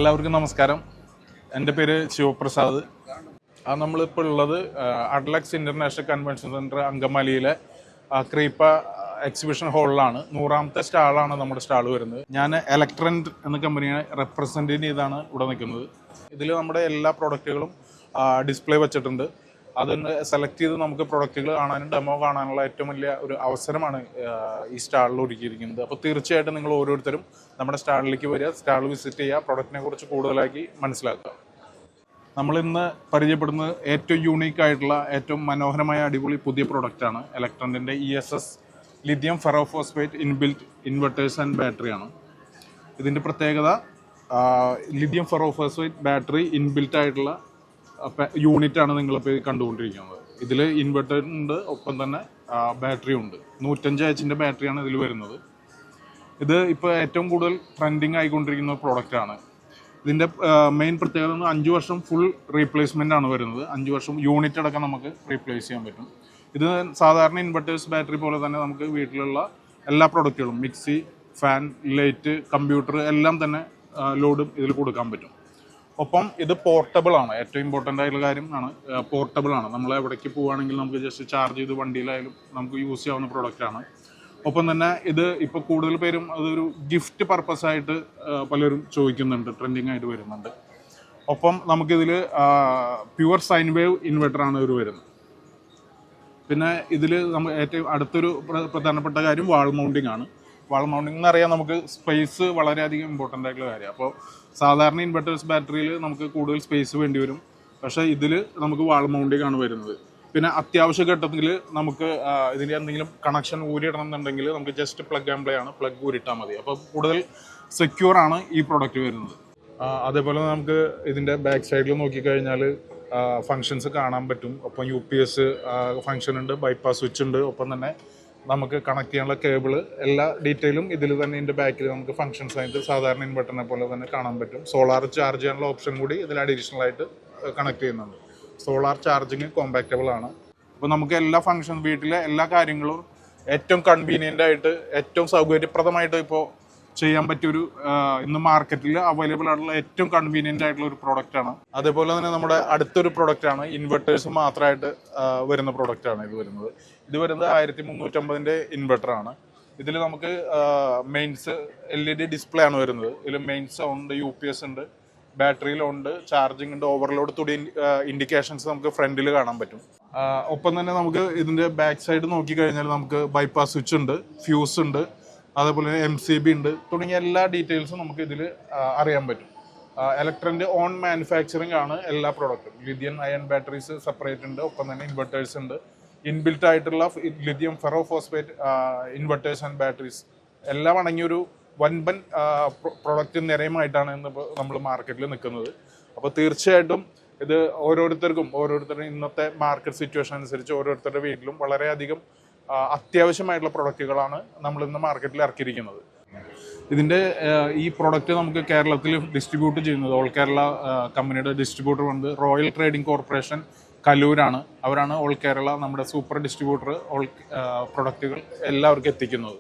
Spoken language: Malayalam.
എല്ലാവർക്കും നമസ്കാരം. എൻ്റെ പേര് ശിവപ്രസാദ്. നമ്മളിപ്പോൾ ഉള്ളത് അഡ്ലക്സ് ഇൻ്റർനാഷണൽ കൺവെൻഷൻ സെൻറ്റർ അങ്കമാലിയിലെ ക്രീപ്പ എക്സിബിഷൻ ഹാളിലാണ്. 100ാമത്തെ സ്റ്റാളാണ് നമ്മുടെ സ്റ്റാൾ വരുന്നത്. ഞാൻ ഇലക്ട്രൻഡ് എന്ന കമ്പനിയെ റെപ്രസെൻ്റ് ചെയ്താണ് ഇവിടെ നിൽക്കുന്നത്. ഇതിൽ നമ്മുടെ എല്ലാ പ്രൊഡക്റ്റുകളും ഡിസ്പ്ലേ വെച്ചിട്ടുണ്ട്. അതിന് സെലക്ട് ചെയ്ത് നമുക്ക് പ്രൊഡക്റ്റുകൾ കാണാനും ഡെമോ കാണാനുള്ള ഏറ്റവും വലിയ ഒരു അവസരമാണ് ഈ സ്റ്റാളിൽ ഒരുക്കിയിരിക്കുന്നത്. അപ്പോൾ തീർച്ചയായിട്ടും നിങ്ങൾ ഓരോരുത്തരും നമ്മുടെ സ്റ്റാളിലേക്ക് വരിക, സ്റ്റാൾ വിസിറ്റ് ചെയ്യുക, പ്രൊഡക്റ്റിനെ കുറിച്ച് കൂടുതലാക്കി മനസ്സിലാക്കുക. നമ്മളിന്ന് പരിചയപ്പെടുന്നത് ഏറ്റവും യൂണീക്ക് ആയിട്ടുള്ള ഏറ്റവും മനോഹരമായ അടിപൊളി പുതിയ പ്രൊഡക്റ്റാണ് ഇലക്ട്രണ്ടിൻ്റെ ESS lithium ferrophosphate inbuilt inverters and ബാറ്ററിയാണ്. ഇതിൻ്റെ പ്രത്യേകത ലിഥിയം ഫെറോഫോസ്ഫേറ്റ് ബാറ്ററി ഇൻബിൽറ്റ് ആയിട്ടുള്ള യൂണിറ്റാണ് നിങ്ങളിപ്പോൾ കണ്ടുകൊണ്ടിരിക്കുന്നത്. ഇതിൽ ഇൻവെർട്ടർ ഉണ്ട്, ഒപ്പം തന്നെ ബാറ്ററി ഉണ്ട്. 105 Hz ബാറ്ററിയാണ് ഇതിൽ വരുന്നത്. ഇത് ഇപ്പോൾ ഏറ്റവും കൂടുതൽ ട്രെൻഡിങ് ആയിക്കൊണ്ടിരിക്കുന്ന പ്രോഡക്റ്റാണ്. ഇതിൻ്റെ മെയിൻ പ്രത്യേകത 5 വർഷം ഫുൾ റീപ്ലേസ്മെൻ്റ് ആണ് വരുന്നത്. 5 വർഷം യൂണിറ്റ് അടക്കം നമുക്ക് റീപ്ലേസ് ചെയ്യാൻ പറ്റും. ഇത് സാധാരണ ഇൻവെർട്ടേഴ്സ് ബാറ്ററി പോലെ തന്നെ നമുക്ക് വീട്ടിലുള്ള എല്ലാ പ്രൊഡക്റ്റുകളും മിക്സി, ഫാൻ, ലൈറ്റ്, കമ്പ്യൂട്ടർ എല്ലാം തന്നെ ലോഡും ഇതിൽ കൊടുക്കാൻ പറ്റും. ഒപ്പം ഇത് പോർട്ടബിൾ ആണ്. ഏറ്റവും ഇമ്പോർട്ടൻ്റ് ആയിട്ടുള്ള കാര്യം ആണ് പോർട്ടബിൾ ആണ്. നമ്മൾ എവിടേക്ക് പോവുകയാണെങ്കിൽ നമുക്ക് ജസ്റ്റ് ചാർജ് ചെയ്ത് വണ്ടിയിലായാലും നമുക്ക് യൂസ് ചെയ്യാവുന്ന പ്രോഡക്റ്റാണ്. ഒപ്പം തന്നെ ഇത് ഇപ്പോൾ കൂടുതൽ പേരും അതൊരു ഗിഫ്റ്റ് പർപ്പസായിട്ട് പലരും ചോദിക്കുന്നുണ്ട്, ട്രെൻഡിങ് ആയിട്ട് വരുന്നുണ്ട്. ഒപ്പം നമുക്കിതിൽ പ്യുവർ സൈൻ വേവ് ഇൻവെർട്ടറാണ് ഇവർ വരുന്നത്. പിന്നെ ഇതിൽ നമ്മൾ ഏറ്റവും അടുത്തൊരു പ്രധാനപ്പെട്ട കാര്യം വാൾ മൗണ്ടിങ് ആണ്. വാൾ മൗണ്ടിങ് എന്നറിയാൻ നമുക്ക് സ്പേസ് വളരെയധികം ഇമ്പോർട്ടൻ്റ് ആയിട്ടുള്ള കാര്യമാണ്. അപ്പോൾ സാധാരണ ഇൻവെർട്ടേഴ്സ് ബാറ്ററിയിൽ നമുക്ക് കൂടുതൽ സ്പേസ് വേണ്ടി വരും. പക്ഷേ ഇതിൽ നമുക്ക് വാൾ മൗണ്ടിങ് ആണ് വരുന്നത്. പിന്നെ അത്യാവശ്യ ഘട്ടത്തിൽ നമുക്ക് ഇതിൻ്റെ എന്തെങ്കിലും കണക്ഷൻ ഊരിയിടണം എന്നുണ്ടെങ്കിൽ നമുക്ക് ജസ്റ്റ് പ്ലഗ് ആൻഡ് പ്ലേ ആണ്, പ്ലഗ് ഊരിട്ടാൽ മതി. അപ്പോൾ കൂടുതൽ സെക്യൂർ ആണ് ഈ പ്രോഡക്റ്റ് വരുന്നത്. അതേപോലെ നമുക്ക് ഇതിൻ്റെ ബാക്ക് സൈഡിൽ നോക്കിക്കഴിഞ്ഞാൽ ഫങ്ഷൻസ് കാണാൻ പറ്റും. ഒപ്പം UPS ഫങ്ഷൻ ഉണ്ട്, ബൈപ്പാസ് സ്വിച്ച് ഉണ്ട്. ഒപ്പം തന്നെ നമുക്ക് കണക്ട് ചെയ്യാനുള്ള കേബിള് എല്ലാ ഡീറ്റെയിലും ഇതിൽ തന്നെ ഇതിൻ്റെ ബാക്കിൽ നമുക്ക് ഫങ്ഷൻസ് ആയിട്ട് സാധാരണ ഇൻവെർട്ടറിനെ പോലെ തന്നെ കാണാൻ പറ്റും. സോളാർ ചാർജ് ചെയ്യാനുള്ള ഓപ്ഷൻ കൂടി ഇതിൽ അഡീഷണൽ ആയിട്ട് കണക്ട് ചെയ്യുന്നുണ്ട്. സോളാർ ചാർജിങ് കോമ്പാക്റ്റബിൾ ആണ്. അപ്പോൾ നമുക്ക് എല്ലാ ഫങ്ഷൻ വീട്ടിലെ എല്ലാ കാര്യങ്ങളും ഏറ്റവും കൺവീനിയൻ്റ് ആയിട്ട് ഏറ്റവും സൗകര്യപ്രദമായിട്ട് ഇപ്പോൾ ചെയ്യാൻ പറ്റിയൊരു ഇന്ന് മാർക്കറ്റിൽ അവൈലബിൾ ആയിട്ടുള്ള ഏറ്റവും കൺവീനിയൻ്റ് ആയിട്ടുള്ള ഒരു പ്രോഡക്റ്റാണ്. അതേപോലെ തന്നെ നമ്മുടെ അടുത്തൊരു പ്രോഡക്റ്റാണ് ഇൻവെർട്ടേഴ്സ് മാത്രമായിട്ട് വരുന്ന പ്രോഡക്റ്റാണ് ഇത് വരുന്നത്. ഇത് വരുന്നത് 1350 ഇൻവെർട്ടറാണ്. ഇതിൽ നമുക്ക് മെയിൻസ് LED ഡിസ്പ്ലേ ആണ് വരുന്നത്. ഇതിൽ മെയിൻസ് ഉണ്ട്, UPS ഉണ്ട്, ബാറ്ററിയിലുണ്ട്, ചാർജിങ് ഉണ്ട്, ഓവർലോഡ് തുടങ്ങിയ ഇൻഡിക്കേഷൻസ് നമുക്ക് ഫ്രണ്ടിൽ കാണാൻ പറ്റും. ഒപ്പം തന്നെ നമുക്ക് ഇതിൻ്റെ ബാക്ക് സൈഡ് നോക്കിക്കഴിഞ്ഞാൽ നമുക്ക് ബൈപ്പാസ് സ്വിച്ച് ഉണ്ട്, ഫ്യൂസ് ഉണ്ട്, അതേപോലെ തന്നെ MCB ഉണ്ട്, തുടങ്ങിയ എല്ലാ ഡീറ്റെയിൽസും നമുക്ക് ഇതിൽ അറിയാൻ പറ്റും. ഇലക്ട്രൻ്റെ ഓൺ മാനുഫാക്ചറിങ് ആണ് എല്ലാ പ്രോഡക്റ്റും. ലിഥിയം അയൺ ബാറ്ററീസ് സെപ്പറേറ്റ് ഉണ്ട്, ഒപ്പം തന്നെ ഇൻവെർട്ടേഴ്സ് ഉണ്ട്, ഇൻബിൽറ്റ് ആയിട്ടുള്ള lithium ferrophosphate inverters and batteries എല്ലാം അടങ്ങിയൊരു വൻപൻ പ്രൊഡക്റ്റ് നിരയുമായിട്ടാണ് ഇന്നിപ്പോൾ നമ്മൾ മാർക്കറ്റിൽ നിൽക്കുന്നത്. അപ്പോൾ തീർച്ചയായിട്ടും ഇത് ഓരോരുത്തരുടെ ഇന്നത്തെ മാർക്കറ്റ് സിറ്റുവേഷൻ അനുസരിച്ച് ഓരോരുത്തരുടെ വീട്ടിലും വളരെയധികം അത്യാവശ്യമായിട്ടുള്ള പ്രൊഡക്റ്റുകളാണ് നമ്മൾ ഇന്ന് മാർക്കറ്റിൽ ഇറക്കിയിരിക്കുന്നത്. ഇതിൻ്റെ ഈ പ്രൊഡക്റ്റ് നമുക്ക് കേരളത്തിൽ ഡിസ്ട്രിബ്യൂട്ട് ചെയ്യുന്നത് ഓൾ കേരള കമ്പനിയുടെ ഡിസ്ട്രിബ്യൂട്ടർ വന്നത് റോയൽ ട്രേഡിംഗ് കോർപ്പറേഷൻ കലൂരാണ്. അവരാണ് ഓൾ കേരള നമ്മുടെ സൂപ്പർ ഡിസ്ട്രിബ്യൂട്ടർ പ്രൊഡക്റ്റുകൾ എല്ലാവർക്കും എത്തിക്കുന്നത്.